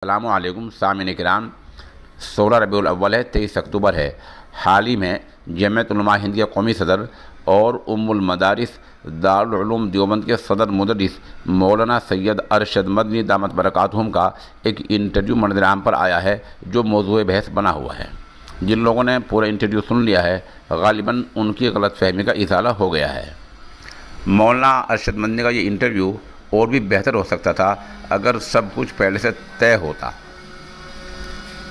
अस्सलामुअलैकुम सामिन किराम। 16 रबीउल अव्वल है, 23 अक्टूबर है। हाल ही में जमीयत उलमा हिंद के कौमी सदर और उम्मुल मदारिस दारुल उलूम देवबंद के सदर मुदर्रिस मौलाना सैयद अरशद मदनी दामत बरकातहुम का एक इंटरव्यू मंजर आम पर आया है, जो मौजूए बहस बना हुआ है। जिन लोगों ने पूरा इंटरव्यू सुन लिया है, गालिबन उनकी गलत फहमी का इजाला हो गया है। मौलाना अरशद मदनी का ये इंटरव्यू और भी बेहतर हो सकता था अगर सब कुछ पहले से तय होता।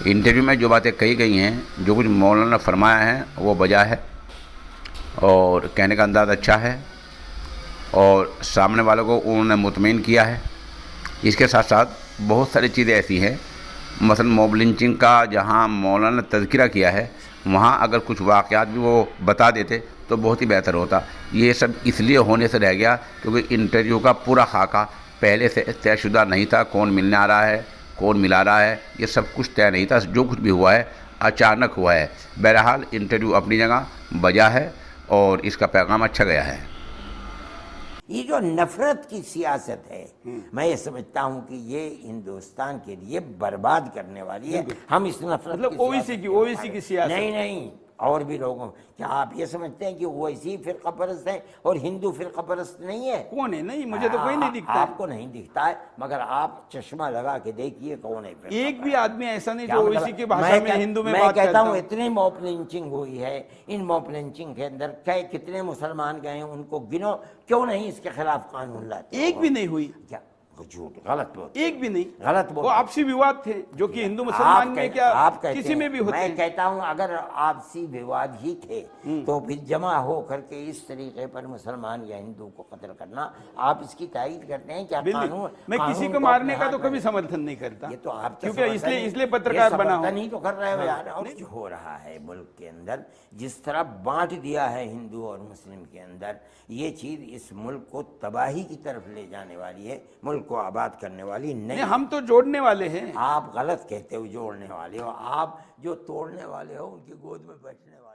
इंटरव्यू में जो बातें कही गई हैं, जो कुछ मौलाना ने फरमाया है, वो बजा है और कहने का अंदाज़ अच्छा है और सामने वालों को उन्होंने मुतमईन किया है। इसके साथ साथ बहुत सारी चीज़ें ऐसी हैं, मसलन मॉब लिंचिंग का जहाँ मौलाना ने तज़किरा किया है, वहाँ अगर कुछ वाक़यात भी वो बता देते तो बहुत ही बेहतर होता। ये सब इसलिए होने से रह गया क्योंकि इंटरव्यू का पूरा खाका पहले से तयशुदा नहीं था। कौन मिलने आ रहा है, कौन मिला रहा है, ये सब कुछ तय नहीं था। जो कुछ भी हुआ है अचानक हुआ है। बहरहाल इंटरव्यू अपनी जगह बजा है और इसका पैगाम अच्छा गया है। ये जो नफरत की सियासत है, मैं ये समझता हूँ कि ये हिंदुस्तान के लिए बर्बाद करने वाली है। हम इस नफरत मतलब ओवैसी की सियासत नहीं और भी लोगों, क्या आप ये समझते हैं कि ओवैसी फिरका परस्त है और हिंदू फिरका परस्त नहीं है? कौन है? नहीं, मुझे तो कोई नहीं दिखता। आपको नहीं दिखता है, मगर आप चश्मा लगा के देखिए कौन है। एक भी आदमी ऐसा नहीं जो ओवैसी की भाषा में हिंदू में बात करता। मैं कहता हूँ इतनी मॉब लिंचिंग हुई है, इन मॉब लिंचिंग के अंदर कितने मुसलमान गए, उनको गिनो, क्यों नहीं इसके खिलाफ कानून लाते? एक भी नहीं हुई। क्या झूठ, गलत बोलते, एक भी नहीं, गलत बोलते। वो आपसी विवाद थे जो कि हिंदू मुसलमान में क्या आप किसी में भी होते हैं। मैं कहता हूं अगर आपसी विवाद ही थे तो फिर जमा हो करके इस तरीके पर मुसलमान या हिंदू को कत्ल करना, आप इसकी तायीद करते हैं क्या? कानून, मैं किसी को मारने का तो कभी समर्थन नहीं करता। ये तो आप क्योंकि इसलिए पत्रकार बना हूं। नहीं तो कर रहे हो यार। और जो हो रहा है मुल्क के अंदर, जिस तरह बांट दिया है हिंदू और मुस्लिम के अंदर, ये चीज इस मुल्क को तबाही की तरफ ले जाने वाली है, मुल्क को आबाद करने वाली नहीं। हम तो जोड़ने वाले हैं। आप गलत कहते हो, जोड़ने वाले हो। आप जो तोड़ने वाले हो उनकी गोद में बैठने वाले